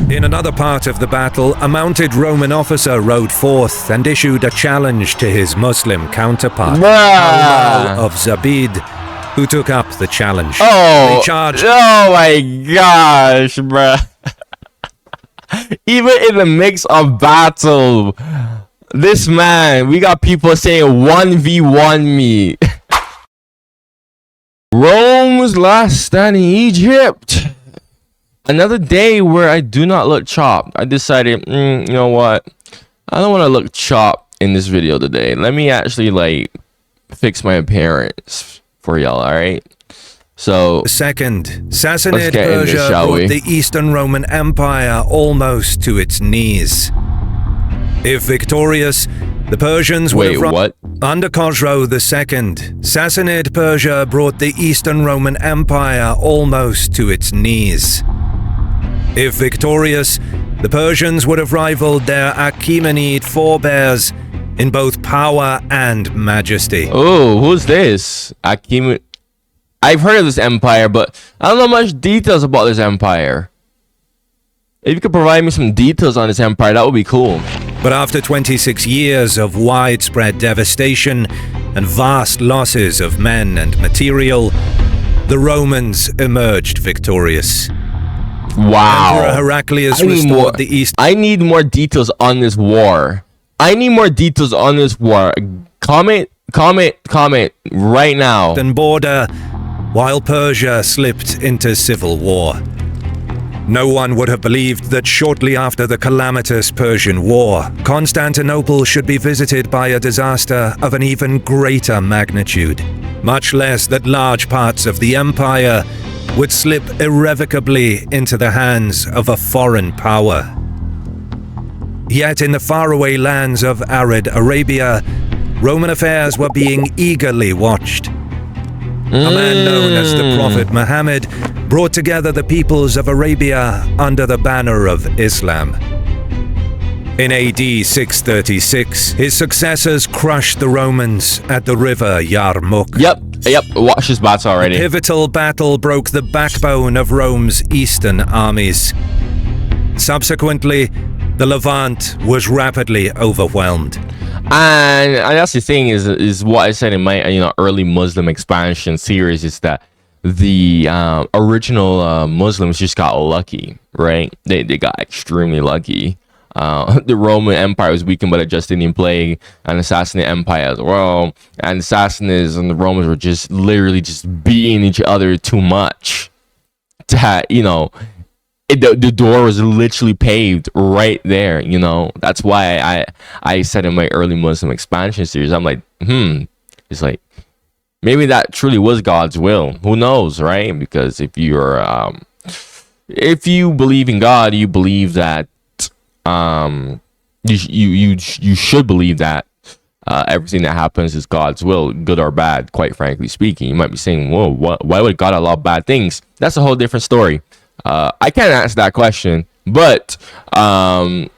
In another part of the battle, a mounted Roman officer rode forth and issued a challenge to his Muslim counterpart, Al of Zabid, who took up the challenge. Oh my gosh, bruh. Even in the mix of battle, this man, we got people saying 1v1 me. Rome's last stand in Egypt. Another day where I do not look chopped. I decided, you know what? I don't want to look chopped in this video today. Let me actually like fix my appearance for y'all, alright? So, second, Sassanid Persia brought the Eastern Roman Empire almost to its knees. If victorious, the Persians would have... what? Under Khosrow II, Sassanid Persia brought the Eastern Roman Empire almost to its knees. If victorious, the Persians would have rivaled their Achaemenid forebears in both power and majesty. Oh, who's this? Achaemenid. I've heard of this empire, but I don't know much details about this empire. If you could provide me some details on this empire, that would be cool. But after 26 years of widespread devastation and vast losses of men and material, the Romans emerged victorious. Wow. Emperor Heraclius restored the East. I need more details on this war. Comment right now. Border, while Persia slipped into civil war. No one would have believed that shortly after the calamitous Persian War, Constantinople should be visited by a disaster of an even greater magnitude, much less that large parts of the empire would slip irrevocably into the hands of a foreign power. Yet in the faraway lands of arid Arabia, Roman affairs were being eagerly watched. A man known as the Prophet Muhammad brought together the peoples of Arabia under the banner of Islam. In AD 636, his successors crushed the Romans at the river Yarmouk. Yep, watch this battle already. The pivotal battle broke the backbone of Rome's eastern armies. Subsequently, the Levant was rapidly overwhelmed. And that's the thing is what I said in my early Muslim expansion series, is that the original Muslims just got lucky, right? They got extremely lucky. The Roman Empire was weakened by the Justinian plague and the Sassanid Empire as well. And the Sassanids and the Romans were just literally just beating each other too much. That, the door was literally paved right there, That's why I said in my early Muslim expansion series, I'm like, it's like, maybe that truly was God's will. Who knows, right? Because if you believe in God, you believe that you should believe that everything that happens is God's will, good or bad. Quite frankly speaking, you might be saying, "Whoa, why would God allow bad things?" That's a whole different story. I can't answer that question, but so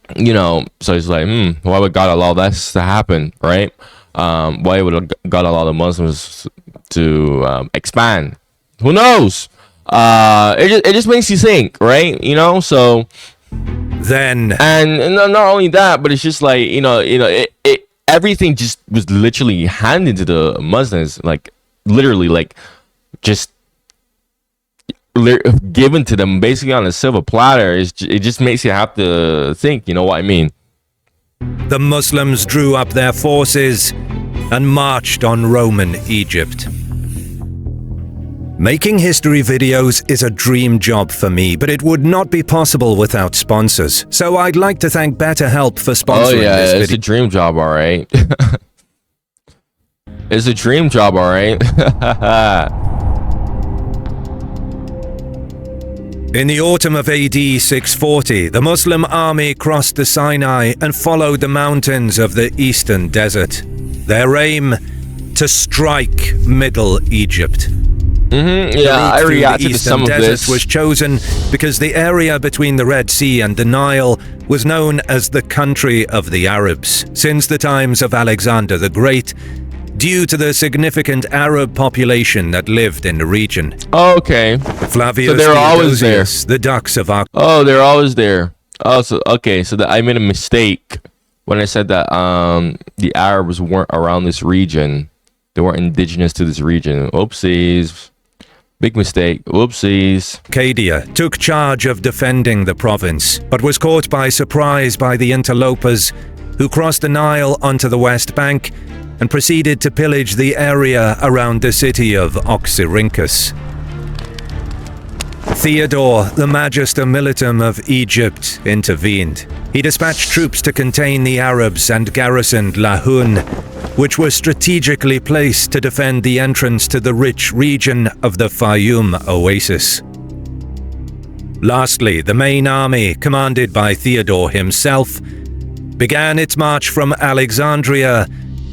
it's like, why would God allow this to happen, right? Why would God allow the Muslims to expand? Who knows? It just makes you think, right? So then, and not only that, but it's just like everything just was literally handed to the Muslims, like literally, like just given to them basically on a silver platter. It just makes you have to think, you know what I mean? The Muslims drew up their forces and marched on Roman Egypt. Making history videos is a dream job for me, but it would not be possible without sponsors. So I'd like to thank BetterHelp for sponsoring this video. It's a dream job, all right. It's a dream job, all right. In the autumn of AD 640, the Muslim army crossed the Sinai and followed the mountains of the eastern desert. Their aim, to strike Middle Egypt. Yeah, I reacted to some of this. Was chosen because the area between the Red Sea and the Nile was known as the country of the Arabs. Since the times of Alexander the Great, due to the significant Arab population that lived in the region. Okay. Flavius So they were always there. Theodosius, the ducks of Arcadia. Oh, they're always there. Oh, so okay. So I made a mistake when I said that the Arabs weren't around this region. They weren't indigenous to this region. Oopsies. Big mistake. Whoopsies. Took charge of defending the province, but was caught by surprise by the interlopers, who crossed the Nile onto the west bank and proceeded to pillage the area around the city of Oxyrhynchus. Theodore, the Magister Militum of Egypt, intervened. He dispatched troops to contain the Arabs and garrisoned Lahun, which was strategically placed to defend the entrance to the rich region of the Fayum oasis. Lastly, the main army, commanded by Theodore himself, began its march from Alexandria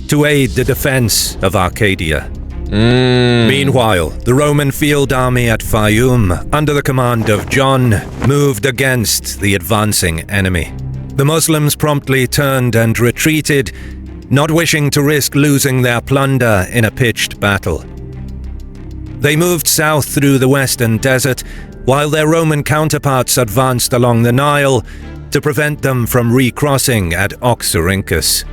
to aid the defense of Arcadia. Meanwhile, the Roman field army at Fayum, under the command of John, moved against the advancing enemy. The Muslims promptly turned and retreated, not wishing to risk losing their plunder in a pitched battle. They moved south through the western desert, while their Roman counterparts advanced along the Nile to prevent them from recrossing at Oxyrhynchus.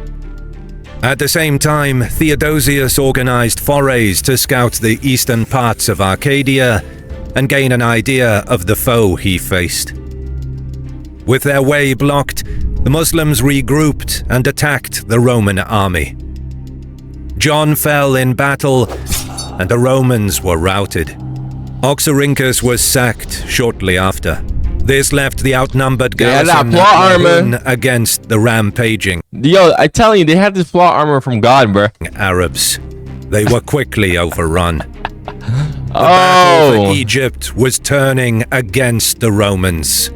At the same time, Theodosius organized forays to scout the eastern parts of Arcadia and gain an idea of the foe he faced. With their way blocked, the Muslims regrouped and attacked the Roman army. John fell in battle, and the Romans were routed. Oxyrhynchus was sacked shortly after. This left the outnumbered garrison against the rampaging Yo, I tell you, they had this plot armor from God, bro. Arabs. They were quickly overrun. The battle for Egypt was turning against the Romans.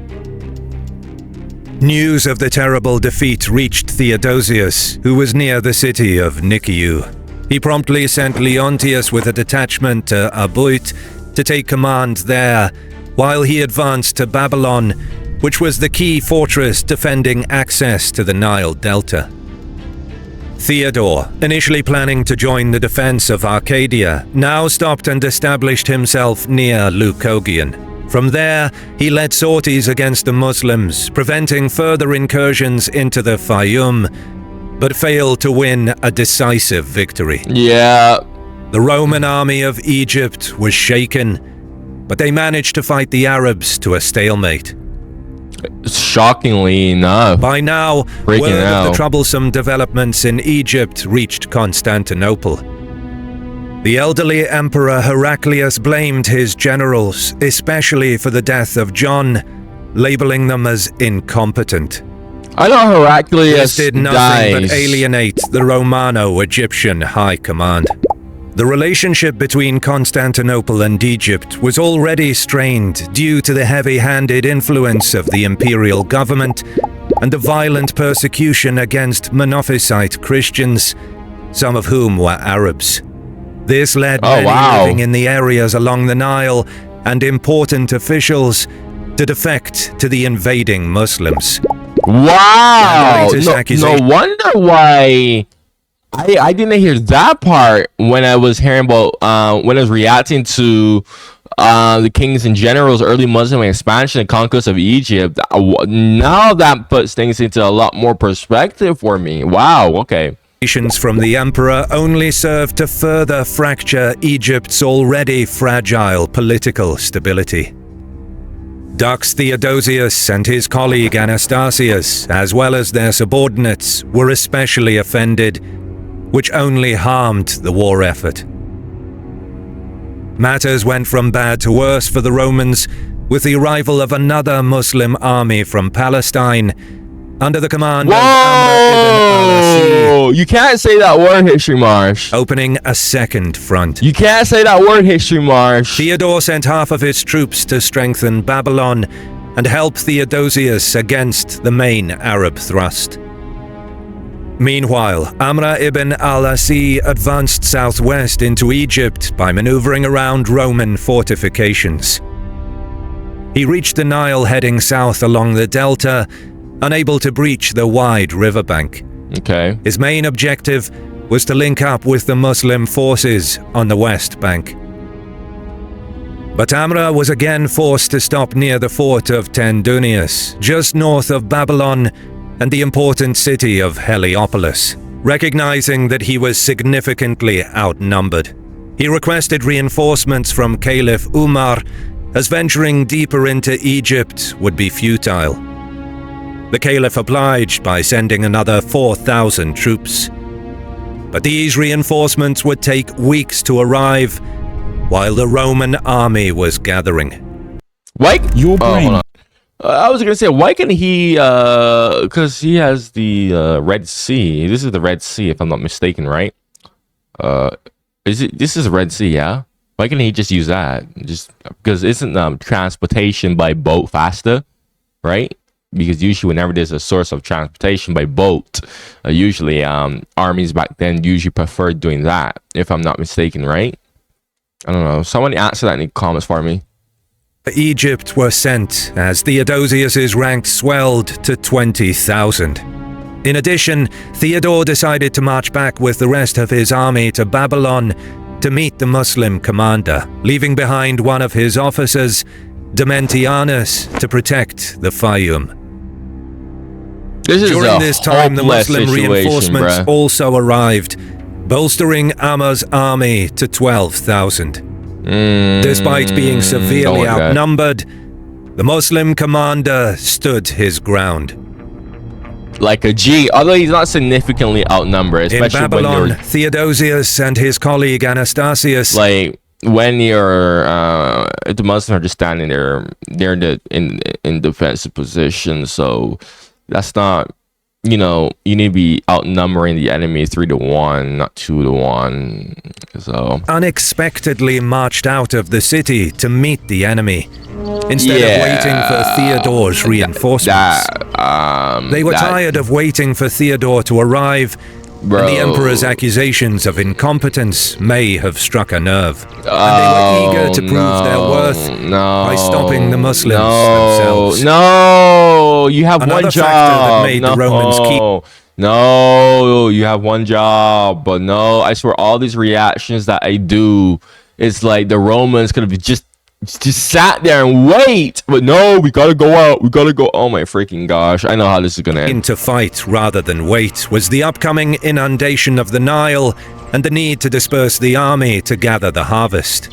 News of the terrible defeat reached Theodosius, who was near the city of Nikiu. He promptly sent Leontius with a detachment to Abuit to take command there, while he advanced to Babylon, which was the key fortress defending access to the Nile Delta. Theodore, initially planning to join the defense of Arcadia, now stopped and established himself near Leucogion. From there, he led sorties against the Muslims, preventing further incursions into the Fayum, but failed to win a decisive victory. Yeah. The Roman army of Egypt was shaken, but they managed to fight the Arabs to a stalemate. Shockingly enough. By now, word of the troublesome developments in Egypt reached Constantinople. The elderly Emperor Heraclius blamed his generals, especially for the death of John, labeling them as incompetent. I know Heraclius did nothing but alienate the Romano-Egyptian high command. The relationship between Constantinople and Egypt was already strained due to the heavy-handed influence of the imperial government and the violent persecution against Monophysite Christians, some of whom were Arabs. This led many living in the areas along the Nile and important officials to defect to the invading Muslims. Wow! No wonder why I didn't hear that part when I was hearing about when I was reacting to the kings and generals' early Muslim expansion and conquest of Egypt. Now that puts things into a lot more perspective for me. Wow. Okay. From the emperor only served to further fracture Egypt's already fragile political stability. Dux Theodosius and his colleague Anastasius, as well as their subordinates, were especially offended, which only harmed the war effort. Matters went from bad to worse for the Romans with the arrival of another Muslim army from Palestine under the command of Amr ibn al-Asi. You can't say that word, History Marsh. Opening a second front. You can't say that word, History Marsh. Theodore sent half of his troops to strengthen Babylon and help Theodosius against the main Arab thrust. Meanwhile, Amr ibn al-Asi advanced southwest into Egypt by maneuvering around Roman fortifications. He reached the Nile heading south along the delta, unable to breach the wide riverbank. Okay. His main objective was to link up with the Muslim forces on the west bank. But Amr was again forced to stop near the fort of Tendunius, just north of Babylon and the important city of Heliopolis. Recognizing that he was significantly outnumbered, he requested reinforcements from Caliph Umar, as venturing deeper into Egypt would be futile. The Caliph obliged by sending another 4,000 troops. But these reinforcements would take weeks to arrive, while the Roman army was gathering. Why? Your brain. I was gonna say, why can he? Because he has the Red Sea. This is the Red Sea, if I'm not mistaken, right? Is it? This is the Red Sea, yeah. Why can't he just use that? Just because isn't transportation by boat faster, right? Because usually whenever there's a source of transportation by boat, usually armies back then usually preferred doing that, if I'm not mistaken, right? I don't know. Someone answer that in the comments for me. Egypt were sent as Theodosius's rank swelled to 20,000. In addition, Theodore decided to march back with the rest of his army to Babylon to meet the Muslim commander, leaving behind one of his officers, Domitianus, to protect the Fayum. During this time, the Muslim reinforcements also arrived, bolstering Amr's army to 12,000. Despite being severely outnumbered, the Muslim commander stood his ground. Like a G, although he's not significantly outnumbered, especially in Babylon, when you're Theodosius and his colleague Anastasius. Like when you're the Muslims are just standing there, they're in defensive position, so that's not, you know, you need to be outnumbering the enemy 3-1, not 2-1. So unexpectedly marched out of the city to meet the enemy, instead of waiting for Theodore's reinforcements. They were tired of waiting for Theodore to arrive, and the emperor's accusations of incompetence may have struck a nerve. And they were eager to prove their worth by stopping the Muslims themselves. No, you have Another one factor job. that made the Romans keep. No, you have one job. But no, I swear all these reactions that I do, it's like the Romans could have just sat there and wait, but no, we gotta go out, we gotta go. Oh my freaking gosh, I know how this is gonna end. To fight rather than wait was the upcoming inundation of the Nile and the need to disperse the army to gather the harvest.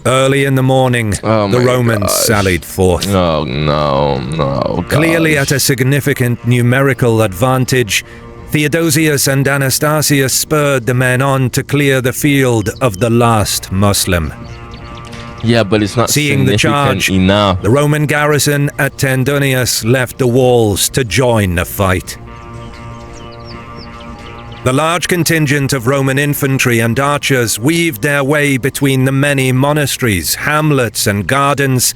Early in the morning, the Romans sallied forth. No. Clearly at a significant numerical advantage, Theodosius and Anastasius spurred the men on to clear the field of the last Muslim. Yeah, but it's not seeing the charge enough. The Roman garrison at Tendunius left the walls to join the fight. The large contingent of Roman infantry and archers weaved their way between the many monasteries, hamlets, and gardens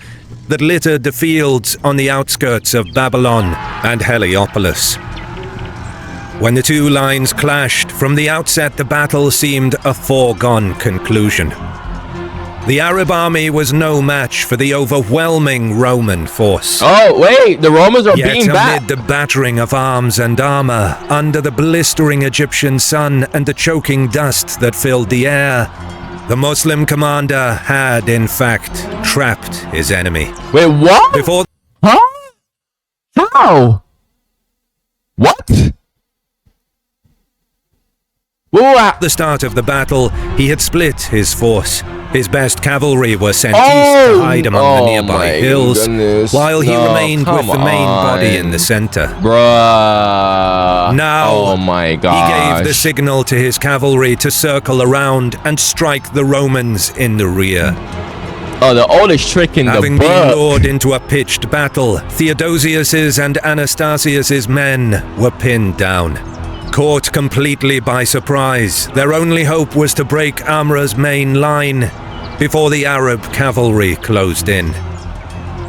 that littered the fields on the outskirts of Babylon and Heliopolis. When the two lines clashed, from the outset the battle seemed a foregone conclusion. The Arab army was no match for the overwhelming Roman force. Oh, wait, the Romans are being back. Amid the battering of arms and armor, under the blistering Egyptian sun and the choking dust that filled the air, the Muslim commander had, in fact, trapped his enemy. Wait, what? Before... Huh? How? What? At the start of the battle, he had split his force. His best cavalry were sent east to hide among the nearby hills, while he remained with the main body in the center. Bruh. Now, oh my gosh. He gave the signal to his cavalry to circle around and strike the Romans in the rear. Oh, the oldest trick in the book. Having been lured into a pitched battle, Theodosius's and Anastasius's men were pinned down. Caught completely by surprise, their only hope was to break Amr's main line before the Arab cavalry closed in.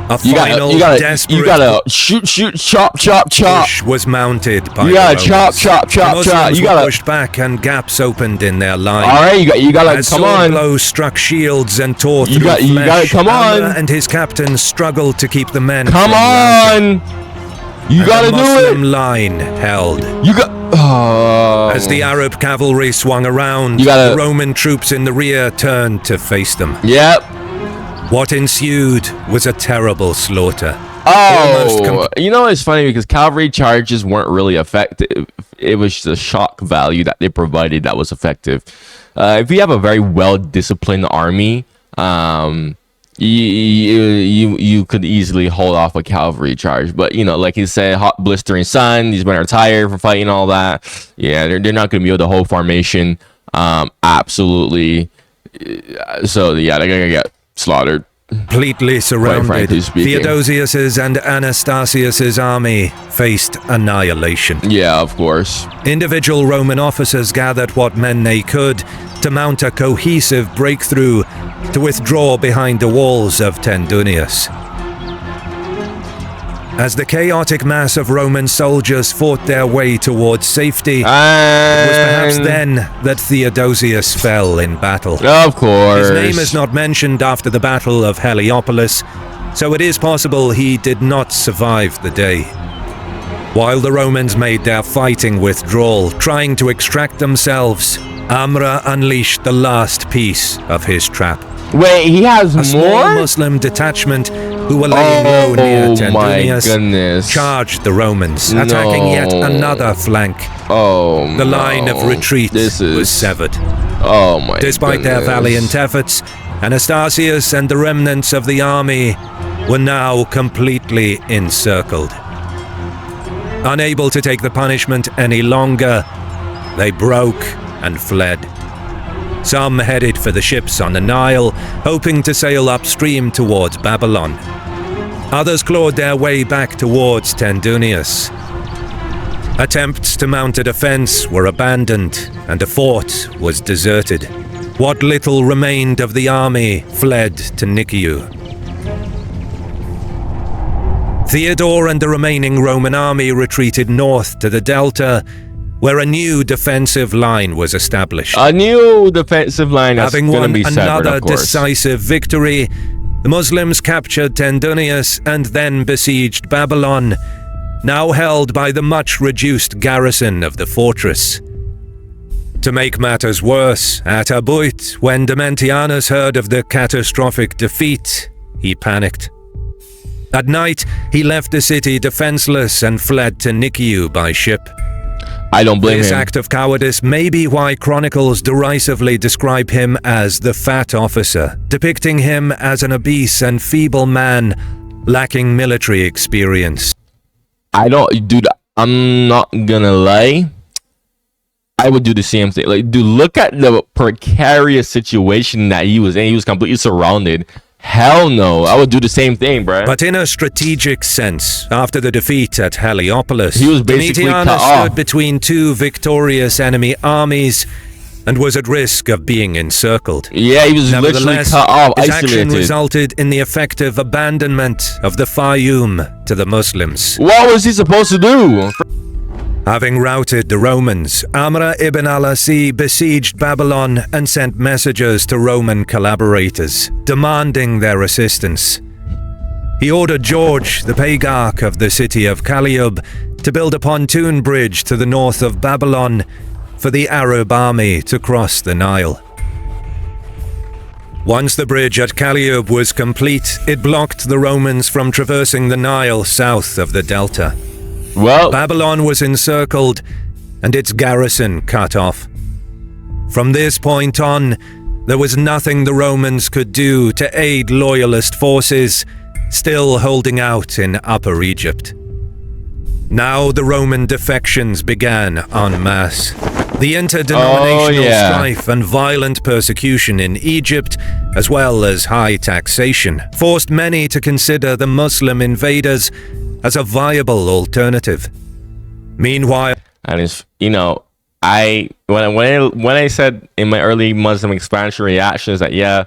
A final desperate you gotta shoot, chop, push was mounted by you gotta the Romans. chop. You gotta pushed back and gaps opened in their line. All right, you gotta as come on. Blows struck shields and tore through flesh. You gotta come on. Amr and his captain struggled to keep the men. Come on. You gotta do it. The Muslim line held. You got. As the Arab cavalry swung around, gotta- the Roman troops in the rear turned to face them. Yep. What ensued was a terrible slaughter. Almost Oh, you know, it's funny because cavalry charges weren't really effective. It was the shock value that they provided that was effective. If you have a very well-disciplined army, you could easily hold off a cavalry charge. But, you know, like you said, hot blistering sun, these men are tired from fighting all that. Yeah, they're not going to be able to hold formation. Absolutely. So, yeah, they're going to get slaughtered. Completely surrounded, frankly speaking. Theodosius's and Anastasius's army faced annihilation. Yeah, of course. Individual Roman officers gathered what men they could to mount a cohesive breakthrough to withdraw behind the walls of Tendunius. As the chaotic mass of Roman soldiers fought their way towards safety, it was perhaps then that Theodosius fell in battle. Of course. His name is not mentioned after the Battle of Heliopolis, so it is possible he did not survive the day. While the Romans made their fighting withdrawal, trying to extract themselves, Amra unleashed the last piece of his trap. Wait, he has A small more? Muslim detachment who were laying low near Oh my Tendunius goodness. charged the Romans, attacking yet No. another flank. Oh, The line of retreat was severed. Oh my Despite their goodness. valiant efforts, Anastasius and the remnants of the army were now completely encircled. Unable to take the punishment any longer, they broke and fled. Some headed for the ships on the Nile, hoping to sail upstream towards Babylon. Others clawed their way back towards Tendunius. Attempts to mount a defense were abandoned, and the fort was deserted. What little remained of the army fled to Nikiu. Theodore and the remaining Roman army retreated north to the Delta, where a new defensive line was established. A new defensive line that's Having going won to be severed, another of course. decisive victory, the Muslims captured Tendunius and then besieged Babylon, now held by the much reduced garrison of the fortress. To make matters worse, at Abuit, when Domitianus heard of the catastrophic defeat, he panicked. At night, he left the city defenseless and fled to Nikiu by ship. I don't blame This him. act of cowardice may be why chronicles derisively describe him as the Fat Officer, depicting him as an obese and feeble man lacking military experience. I don't, dude, I'm not gonna lie. I would do the same thing. Like, dude, look at the precarious situation that he was in. He was completely surrounded. Hell no. I would do the same thing, bro. But in a strategic sense, after the defeat at Heliopolis, He was basically Domitianus cut off. stood between two victorious enemy armies and was at risk of being encircled. Yeah, he was literally Nevertheless, cut off, his action isolated. resulted in the effective abandonment of the Fayum to the Muslims. What was he supposed to do? Having routed the Romans, Amr ibn al-Asi besieged Babylon and sent messengers to Roman collaborators, demanding their assistance. He ordered George, the patriarch of the city of Calliope, to build a pontoon bridge to the north of Babylon for the Arab army to cross the Nile. Once the bridge at Calliope was complete, it blocked the Romans from traversing the Nile south of the Delta. Well, Babylon was encircled and its garrison cut off. From this point on, there was nothing the Romans could do to aid loyalist forces still holding out in Upper Egypt. Now the Roman defections began en masse. The interdenominational strife and violent persecution in Egypt, as well as high taxation, forced many to consider the Muslim invaders as a viable alternative. Meanwhile, and it's, you know, when I said in my early Muslim expansion reactions that, yeah,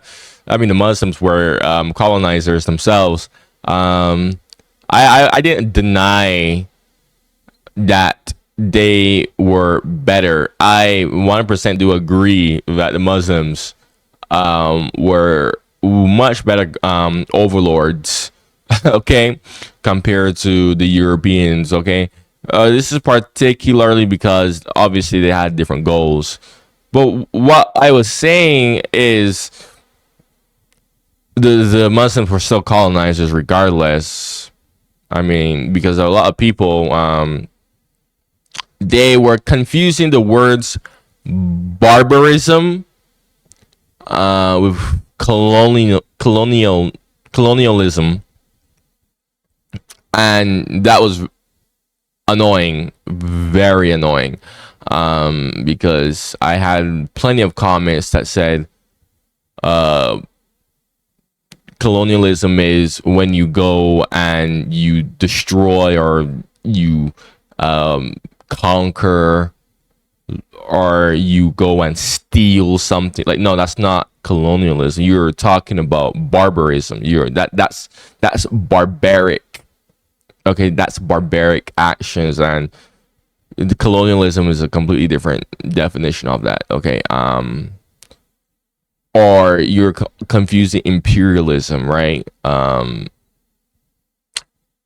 I mean, the Muslims were colonizers themselves, I didn't deny that they were better. I 100% do agree that the Muslims were much better overlords, okay, compared to the Europeans, okay. This is particularly because obviously they had different goals. But what I was saying is the Muslims were still colonizers regardless. I mean, because a lot of people they were confusing the words barbarism with colonialism, and that was annoying, very annoying, because I had plenty of comments that said colonialism is when you go and you destroy or you conquer or you go and steal something. Like, no, that's not colonialism. You're talking about barbarism. That's barbaric. Okay, that's barbaric actions, and the colonialism is a completely different definition of that. Okay, or you're confusing imperialism, right?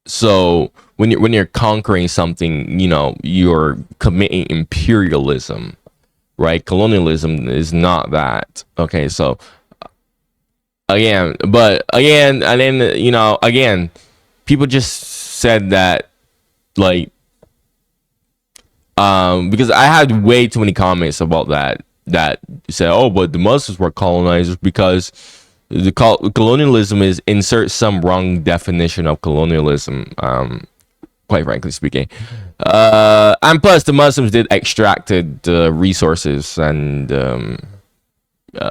So when you're conquering something, you know, you're committing imperialism, right? Colonialism is not that. Okay, so again, and then, you know, again, people just said that, like, because I had way too many comments about that said, oh, but the Muslims were colonizers because the colonialism is insert some wrong definition of colonialism, quite frankly speaking. And plus the Muslims did extracted resources and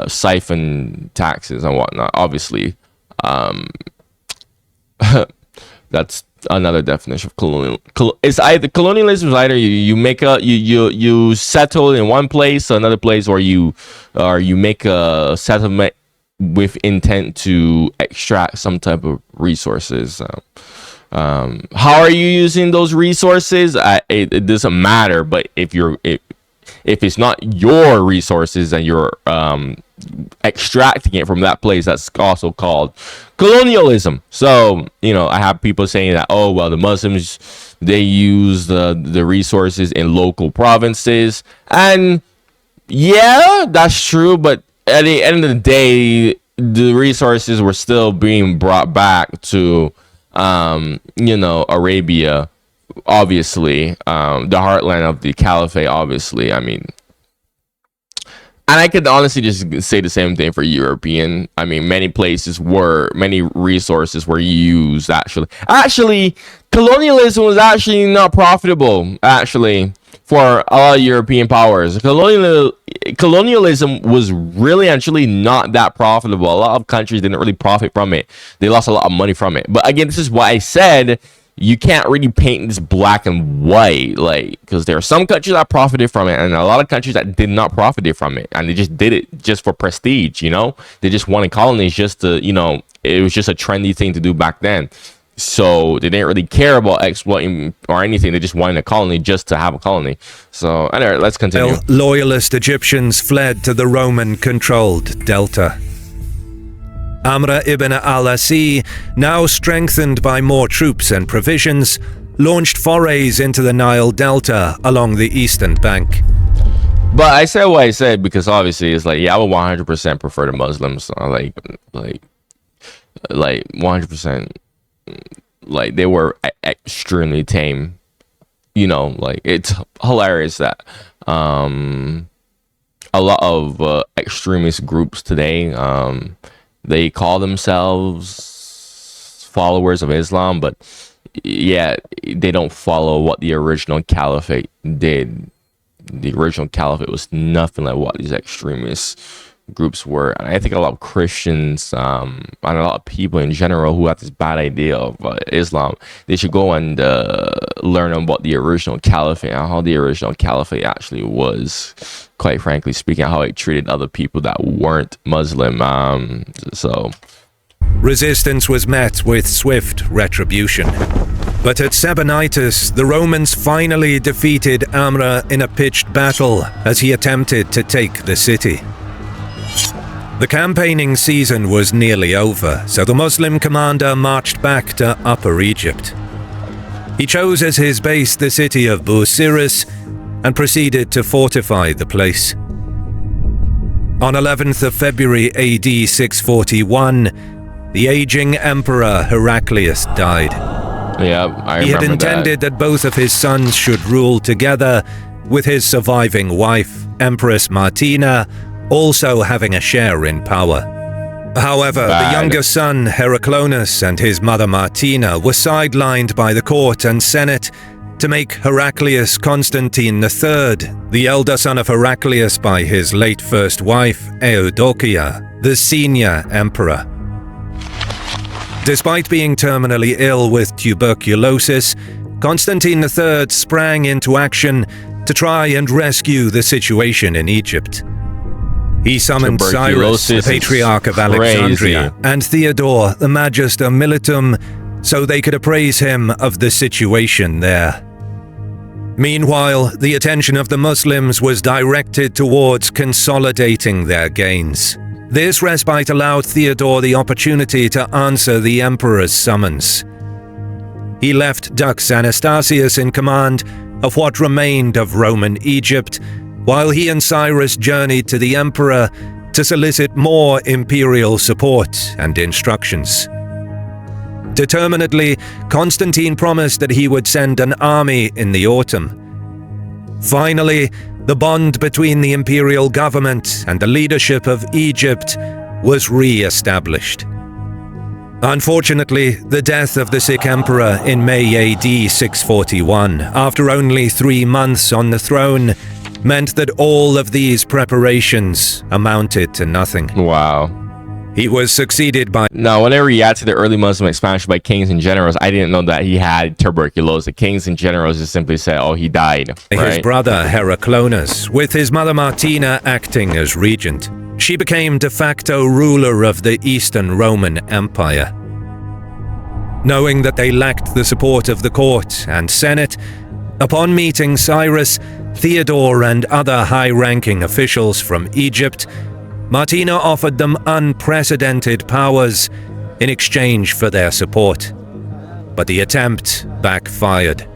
siphon taxes and whatnot, obviously. That's another definition of colonial. It's either colonialism is either you settle in one place, another place, or you make a settlement with intent to extract some type of resources. How are you using those resources? It doesn't matter. But if it's not your resources and you're extracting it from that place, that's also called colonialism. So, you know, I have people saying that, oh, well, the Muslims, they use the resources in local provinces, and yeah, that's true, but at the end of the day, the resources were still being brought back to you know, Arabia, obviously, the heartland of the caliphate, obviously. I mean, and I could honestly just say the same thing for European. I mean, many resources were used, actually colonialism was actually not profitable, actually, for a lot of European powers. Colonialism was really actually not that profitable. A lot of countries didn't really profit from it. They lost a lot of money from it. But again, this is why I said you can't really paint this black and white, like, because there are some countries that profited from it and a lot of countries that did not profit from it, and they just did it just for prestige. You know, they just wanted colonies just to, you know, it was just a trendy thing to do back then. So they didn't really care about exploiting or anything. They just wanted a colony just to have a colony. So anyway, let's continue. Loyalist Egyptians fled to the Roman-controlled Delta. Amr ibn al-Asi, now strengthened by more troops and provisions, launched forays into the Nile Delta along the eastern bank. But I said what I said because obviously it's like, yeah, I would 100% prefer the Muslims. Like 100%. Like, they were extremely tame. You know, like, it's hilarious that a lot of extremist groups today, they call themselves followers of Islam, but yeah, they don't follow what the original caliphate did. The original caliphate was nothing like what these extremist groups were. And I think a lot of Christians and a lot of people in general who have this bad idea of Islam, they should go and learn about the original caliphate and how the original caliphate actually was, quite frankly speaking, how it treated other people that weren't Muslim. So resistance was met with swift retribution. But at Sebennytus, the Romans finally defeated Amr in a pitched battle as he attempted to take the city. The campaigning season was nearly over, so the Muslim commander marched back to Upper Egypt. He chose as his base the city of Busiris and proceeded to fortify the place. On 11th of February AD 641, the aging emperor Heraclius died. Yeah, I remember. He had intended that both of his sons should rule together, with his surviving wife, Empress Martina, also having a share in power. However, the younger son, Heraclonus, and his mother Martina were sidelined by the court and senate to make Heraclius Constantine III, the elder son of Heraclius by his late first wife, Eudokia, the senior emperor. Despite being terminally ill with tuberculosis, Constantine III sprang into action to try and rescue the situation in Egypt. He summoned Cyrus, the Patriarch of Alexandria, and Theodore, the Magister Militum, so they could appraise him of the situation there. Meanwhile, the attention of the Muslims was directed towards consolidating their gains. This respite allowed Theodore the opportunity to answer the emperor's summons. He left Dux Anastasius in command of what remained of Roman Egypt, while he and Cyrus journeyed to the emperor to solicit more imperial support and instructions. Determinedly, Constantine promised that he would send an army in the autumn. Finally, the bond between the imperial government and the leadership of Egypt was re-established. Unfortunately, the death of the sick emperor in May AD 641, after only 3 months on the throne, meant that all of these preparations amounted to nothing. Wow. He was succeeded by... Now, whenever you add to the early Muslim expansion by kings and generals, I didn't know that he had tuberculosis. Kings and generals just simply said, oh, he died. His brother Heraclonus, with his mother Martina acting as regent. She became de facto ruler of the Eastern Roman Empire. Knowing that they lacked the support of the court and senate, upon meeting Cyrus, Theodore, and other high-ranking officials from Egypt, Martina offered them unprecedented powers in exchange for their support. But the attempt backfired.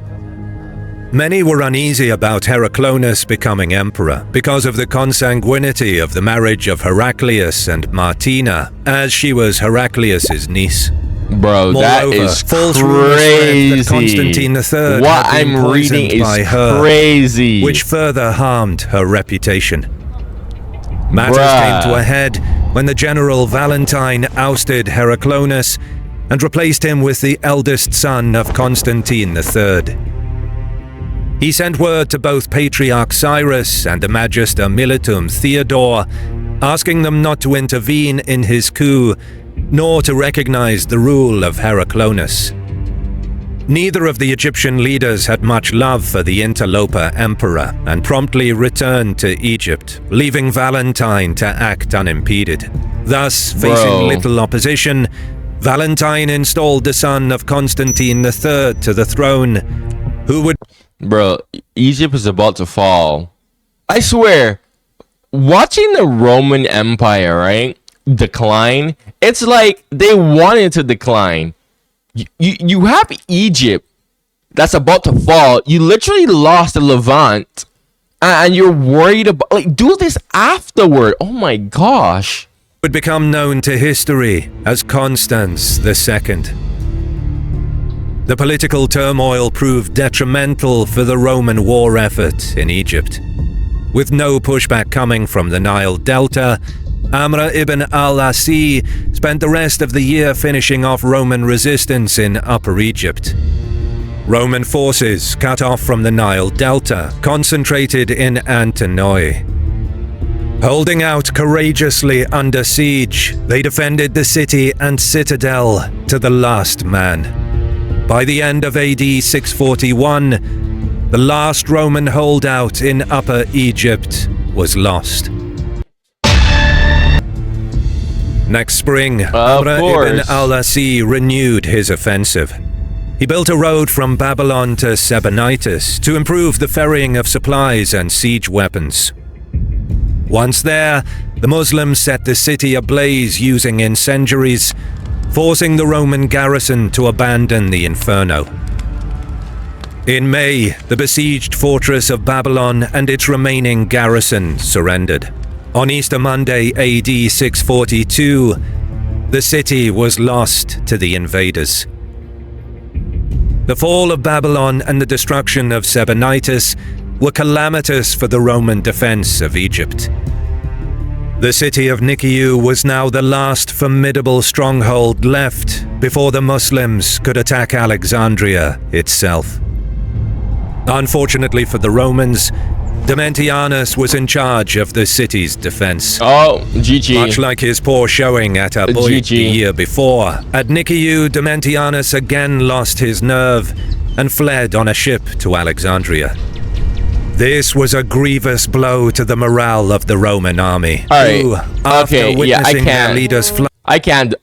Many were uneasy about Heraclonus becoming emperor because of the consanguinity of the marriage of Heraclius and Martina, as she was Heraclius's niece. Bro, Moreover, that is false rumors spread that Constantine III What had been I'm reading poisoned by is her, crazy. which further harmed her reputation. Matters came to a head when the general Valentine ousted Heraclonus and replaced him with the eldest son of Constantine III. He sent word to both Patriarch Cyrus and the Magister Militum Theodore, asking them not to intervene in his coup, nor to recognize the rule of Heraclonus. Neither of the Egyptian leaders had much love for the interloper emperor and promptly returned to Egypt, leaving Valentine to act unimpeded. Thus, facing little opposition, Valentine installed the son of Constantine III to the throne, who would... Bro, Egypt is about to fall. I swear, watching the Roman Empire, right, decline, it's like they wanted to decline. You have Egypt that's about to fall. You literally lost the Levant, and you're worried about, like, do this afterward. Oh my gosh. Would become known to history as Constans II. The political turmoil proved detrimental for the Roman war effort in Egypt. With no pushback coming from the Nile Delta, Amr ibn al-Asi spent the rest of the year finishing off Roman resistance in Upper Egypt. Roman forces, cut off from the Nile Delta, concentrated in Antinoe. Holding out courageously under siege, they defended the city and citadel to the last man. By the end of AD 641, the last Roman holdout in Upper Egypt was lost. Next spring, Amr ibn al-Asi renewed his offensive. He built a road from Babylon to Sebennytus to improve the ferrying of supplies and siege weapons. Once there, the Muslims set the city ablaze using incendiaries, forcing the Roman garrison to abandon the inferno. In May, the besieged fortress of Babylon and its remaining garrison surrendered. On Easter Monday AD 642, the city was lost to the invaders. The fall of Babylon and the destruction of Sebennytus were calamitous for the Roman defense of Egypt. The city of Nikiu was now the last formidable stronghold left before the Muslims could attack Alexandria itself. Unfortunately for the Romans, Domitianus was in charge of the city's defense. Oh, GG. Much like his poor showing at Aboid the year before, at Nikiu, Domitianus again lost his nerve and fled on a ship to Alexandria. This was a grievous blow to the morale of the Roman army, who, after witnessing their leaders I can't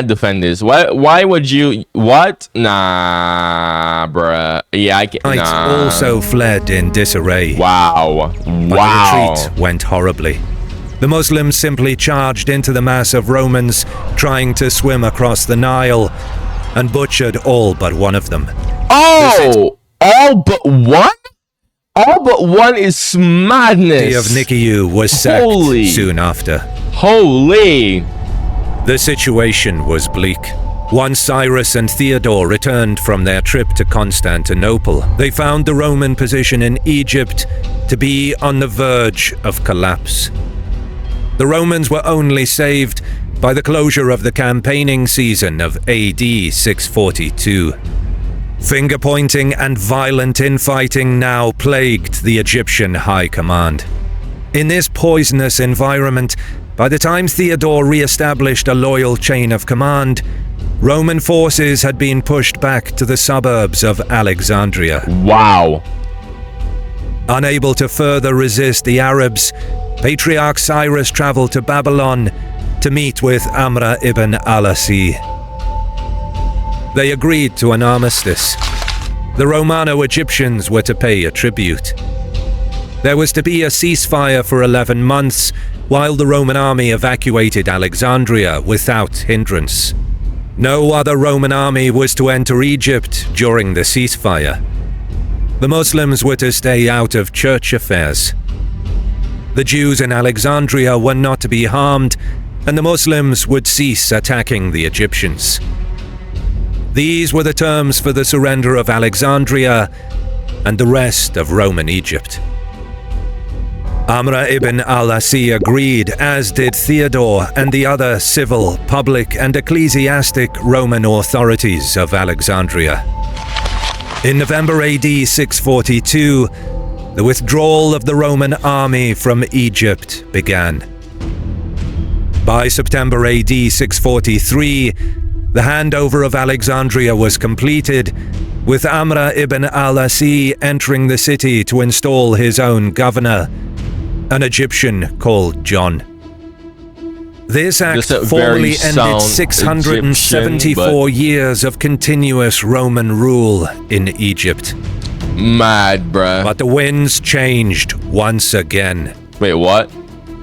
defend this. Why would you? What? Nah, bruh. Yeah, I can't. Nah. Also fled in disarray. Wow. But the retreat went horribly. The Muslims simply charged into the mass of Romans trying to swim across the Nile and butchered all but one of them. Oh, all but one? All but one is madness. The city of Nikiu was sacked soon after. Holy. The situation was bleak. Once Cyrus and Theodore returned from their trip to Constantinople, they found the Roman position in Egypt to be on the verge of collapse. The Romans were only saved by the closure of the campaigning season of AD 642. Finger-pointing and violent infighting now plagued the Egyptian high command. In this poisonous environment, by the time Theodore re-established a loyal chain of command, Roman forces had been pushed back to the suburbs of Alexandria. Wow. Unable to further resist the Arabs, Patriarch Cyrus traveled to Babylon to meet with Amr ibn al-Asi. They agreed to an armistice. The Romano-Egyptians were to pay a tribute. There was to be a ceasefire for 11 months, while the Roman army evacuated Alexandria without hindrance. No other Roman army was to enter Egypt during the ceasefire. The Muslims were to stay out of church affairs. The Jews in Alexandria were not to be harmed, and the Muslims would cease attacking the Egyptians. These were the terms for the surrender of Alexandria and the rest of Roman Egypt. Amr ibn al-Asi agreed, as did Theodore and the other civil, public, and ecclesiastic Roman authorities of Alexandria. In November AD 642, the withdrawal of the Roman army from Egypt began. By September AD 643, the handover of Alexandria was completed, with Amr ibn al-Asi entering the city to install his own governor, an Egyptian called John. This act formally ended 674 years of continuous Roman rule in Egypt. Mad, bruh. But the winds changed once again. Wait, what?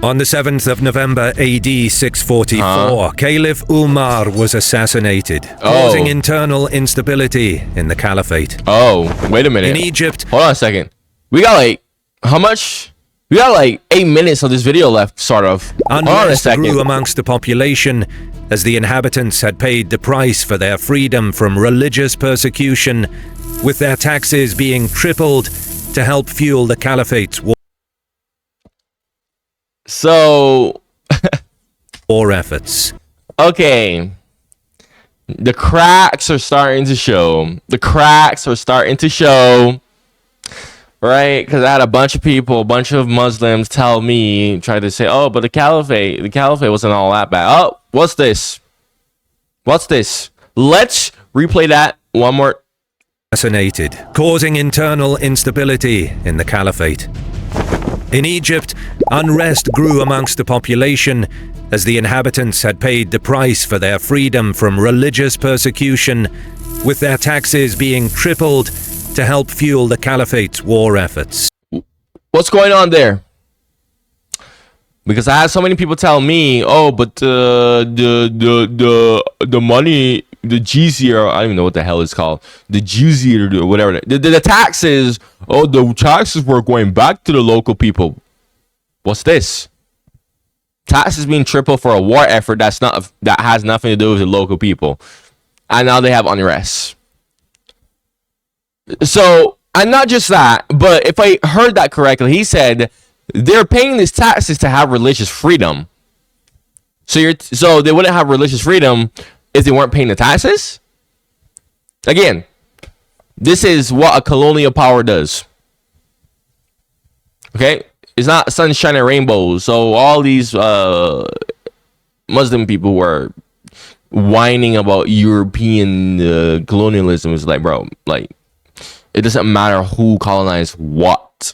On the 7th of November AD 644, Caliph Umar was assassinated, causing internal instability in the caliphate. Oh, wait a minute. In Egypt... Hold on a second. We got like... How much? We got like 8 minutes of this video left, sort of. Unrest grew amongst the population as the inhabitants had paid the price for their freedom from religious persecution, with their taxes being tripled to help fuel the caliphate's war. So, war efforts. Okay. The cracks are starting to show. The cracks are starting to show. Right? Because I had a bunch of people, a bunch of Muslims tell me, try to say, oh, but the caliphate wasn't all that bad. Oh, what's this? What's this? Let's replay that one more. Assassinated, causing internal instability in the caliphate. In Egypt, unrest grew amongst the population as the inhabitants had paid the price for their freedom from religious persecution, with their taxes being tripled to help fuel the caliphate's war efforts. What's going on there? Because I had so many people tell me, oh, but the money jizya, I don't even know what the hell it's called, the jizya or whatever, the taxes. Oh, the taxes were going back to the local people. What's this? Taxes being tripled for a war effort that has nothing to do with the local people, and now they have unrest. So, and not just that, but if I heard that correctly, he said they're paying these taxes to have religious freedom. So they wouldn't have religious freedom if they weren't paying the taxes? Again, this is what a colonial power does. Okay? It's not sunshine and rainbows. So all these Muslim people were whining about European colonialism. It's like, bro, like, it doesn't matter who colonized what.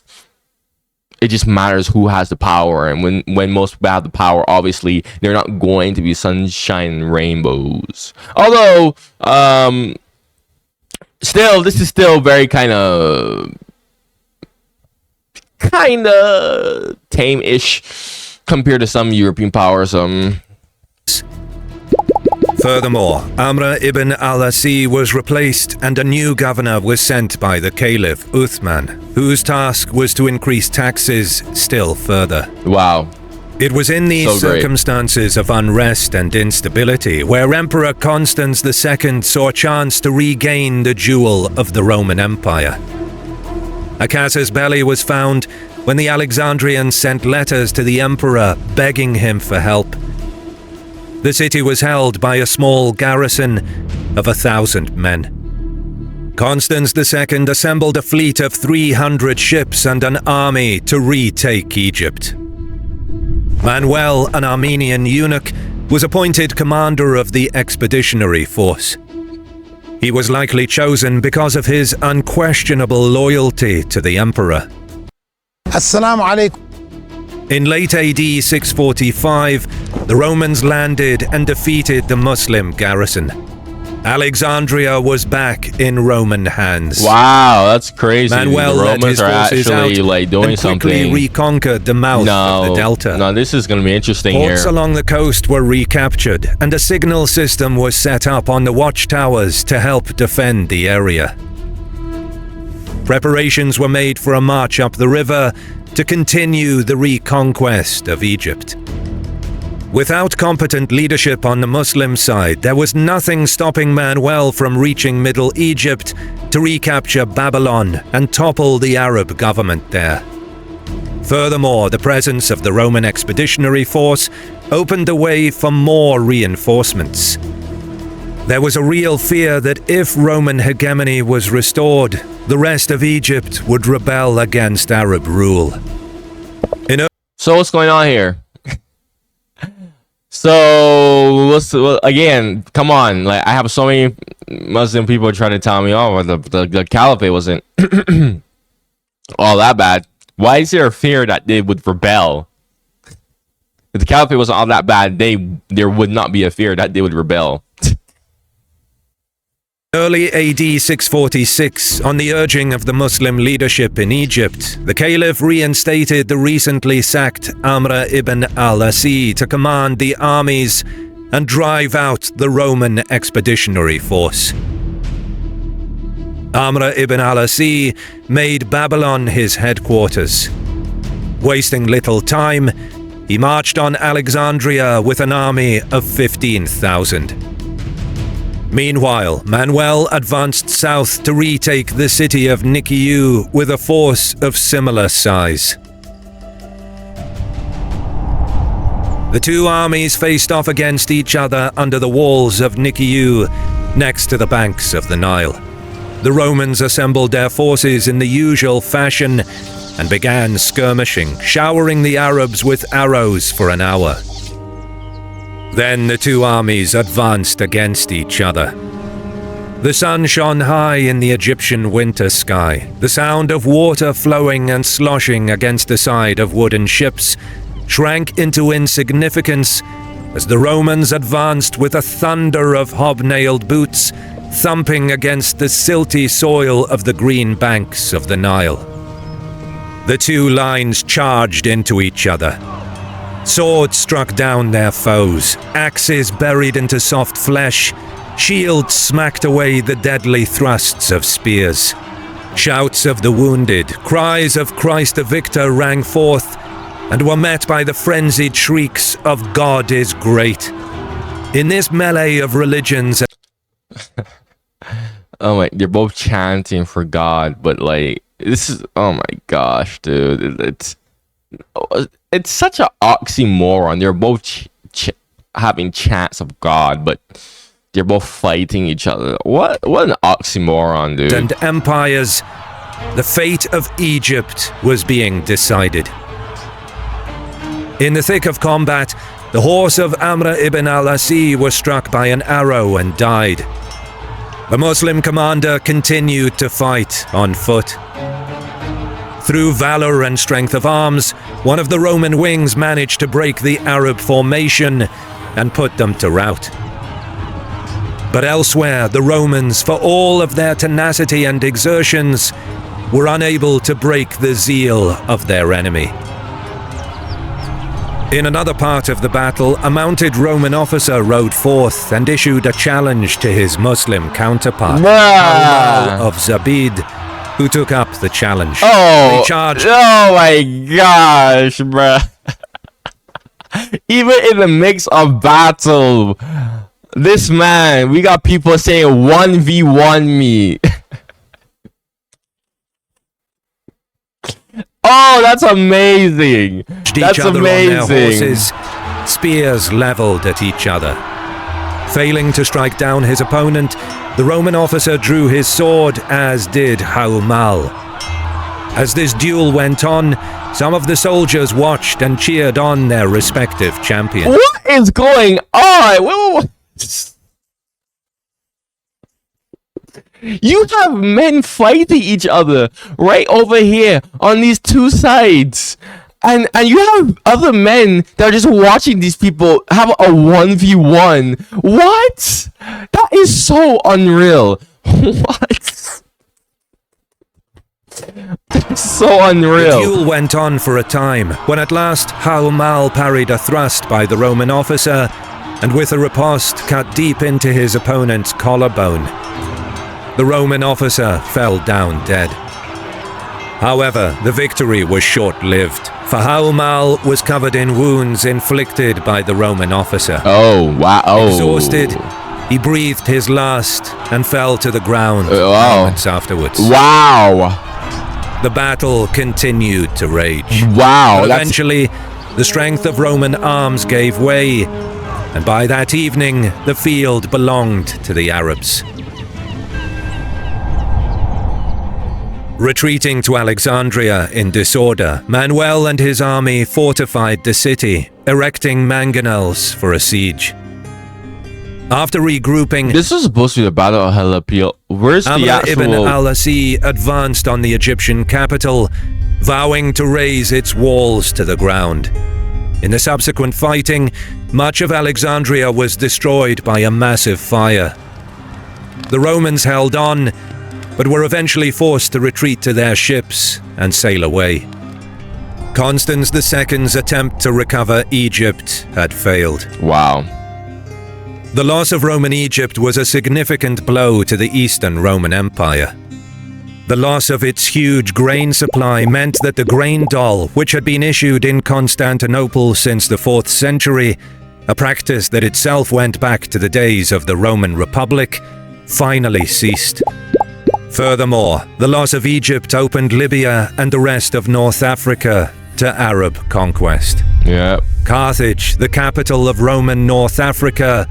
It just matters who has the power. And when most people have the power, obviously, they're not going to be sunshine and rainbows. Although, still, this is still very kind of tame-ish compared to some European powers. Furthermore, Amr ibn al-Asi was replaced and a new governor was sent by the Caliph Uthman, whose task was to increase taxes still further. Wow. It was in these circumstances of unrest and instability where Emperor Constans II saw a chance to regain the jewel of the Roman Empire. A casus belli was found when the Alexandrians sent letters to the emperor begging him for help. The city was held by a small garrison of 1,000 men. Constans II assembled a fleet of 300 ships and an army to retake Egypt. Manuel, an Armenian eunuch, was appointed commander of the expeditionary force. He was likely chosen because of his unquestionable loyalty to the emperor. Assalamu alaikum. In late AD 645, the Romans landed and defeated the Muslim garrison. Alexandria was back in Roman hands. Wow, that's crazy. Manuel the Romans are actually like doing something. Quickly reconquered the mouth of the delta. No, this is going to be interesting Ports here. along the coast were recaptured, and a signal system was set up on the watchtowers to help defend the area. Preparations were made for a march up the river to continue the reconquest of Egypt. Without competent leadership on the Muslim side, there was nothing stopping Manuel from reaching Middle Egypt to recapture Babylon and topple the Arab government there. Furthermore, the presence of the Roman expeditionary force opened the way for more reinforcements. There was a real fear that if Roman hegemony was restored, the rest of Egypt would rebel against Arab rule. So what's going on here? So again, come on, like I have so many Muslim people trying to tell me, oh, the caliphate wasn't all that bad. Why is there a fear that they would rebel? If the caliphate wasn't all that bad, there would not be a fear that they would rebel. Early AD 646, on the urging of the Muslim leadership in Egypt, the Caliph reinstated the recently sacked Amr ibn al-Asi to command the armies and drive out the Roman expeditionary force. Amr ibn al-Asi made Babylon his headquarters. Wasting little time, he marched on Alexandria with an army of 15,000. Meanwhile, Manuel advanced south to retake the city of Nikiu with a force of similar size. The two armies faced off against each other under the walls of Nikiu, next to the banks of the Nile. The Romans assembled their forces in the usual fashion and began skirmishing, showering the Arabs with arrows for an hour. Then the two armies advanced against each other. The sun shone high in the Egyptian winter sky. The sound of water flowing and sloshing against the side of wooden ships shrank into insignificance as the Romans advanced with a thunder of hobnailed boots, thumping against the silty soil of the green banks of the Nile. The two lines charged into each other. Swords struck down their foes, axes buried into soft flesh, Shields smacked away the deadly thrusts of spears. Shouts of the wounded, cries of Christ the Victor rang forth, and were met by the frenzied shrieks of God is great. In this melee of religions... Oh my, they're both chanting for God, but like, this is, oh my gosh, dude. It's such an oxymoron. They're both having chants of God, but they're both fighting each other. What an oxymoron, dude. And empires, the fate of Egypt was being decided. In the thick of combat, the horse of Amr ibn al-Asi was struck by an arrow and died. The Muslim commander continued to fight on foot. Through valor and strength of arms, one of the Roman wings managed to break the Arab formation and put them to rout. But elsewhere, the Romans, for all of their tenacity and exertions, were unable to break the zeal of their enemy. In another part of the battle, a mounted Roman officer rode forth and issued a challenge to his Muslim counterpart, Al of Zabid, who took up the challenge. Oh, charged. Oh my gosh, bruh. Even in the mix of battle, this man, we got people saying 1v1 me. Oh, that's amazing. That's amazing. On their horses, spears leveled at each other. Failing to strike down his opponent, the Roman officer drew his sword, as did Haumal. As this duel went on, some of the soldiers watched and cheered on their respective champions. What is going on? You have men fighting each other right over here on these two sides. And you have other men that are just watching these people have a 1v1. What? That is so unreal. What? It's so unreal. The duel went on for a time, when at last Haumal parried a thrust by the Roman officer, and with a riposte cut deep into his opponent's collarbone. The Roman officer fell down dead. However, the victory was short-lived, for Haumal was covered in wounds inflicted by the Roman officer. Oh, wow. Oh. Exhausted, he breathed his last and fell to the ground moments afterwards. Wow. The battle continued to rage. Wow. But eventually, the strength of Roman arms gave way, and by that evening, the field belonged to the Arabs. Retreating to Alexandria in disorder, Manuel and his army fortified the city, erecting mangonels for a siege. After regrouping, this was supposed to be the Battle of Heliopolis. Where's the actual... Ibn al-Asi advanced on the Egyptian capital, vowing to raze its walls to the ground. In the subsequent fighting, much of Alexandria was destroyed by a massive fire. The Romans held on, but were eventually forced to retreat to their ships and sail away. Constans II's attempt to recover Egypt had failed. Wow. The loss of Roman Egypt was a significant blow to the Eastern Roman Empire. The loss of its huge grain supply meant that the grain doll, which had been issued in Constantinople since the 4th century, a practice that itself went back to the days of the Roman Republic, finally ceased. Furthermore, the loss of Egypt opened Libya and the rest of North Africa to Arab conquest. Yeah. Carthage, the capital of Roman North Africa,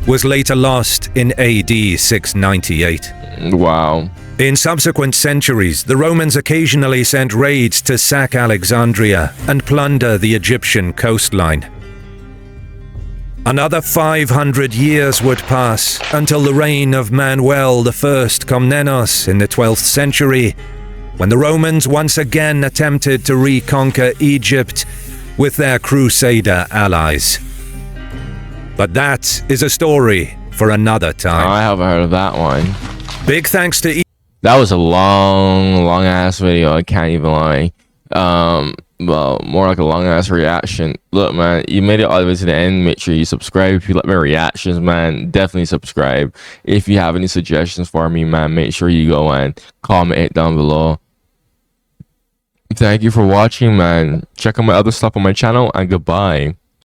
was later lost in AD 698. Wow. In subsequent centuries, the Romans occasionally sent raids to sack Alexandria and plunder the Egyptian coastline. Another 500 years would pass until the reign of Manuel I Komnenos in the 12th century, when the Romans once again attempted to reconquer Egypt with their Crusader allies. But that is a story for another time. I haven't heard of that one. Big thanks to that was a long ass video. I can't even lie. well, more like a long ass reaction. Look, man, you made it all the way to the end. Make sure you subscribe. If you like my reactions, man, definitely subscribe. If you have any suggestions for me, man, make sure you go and comment it down below. Thank you for watching, man. Check out my other stuff on my channel, and goodbye.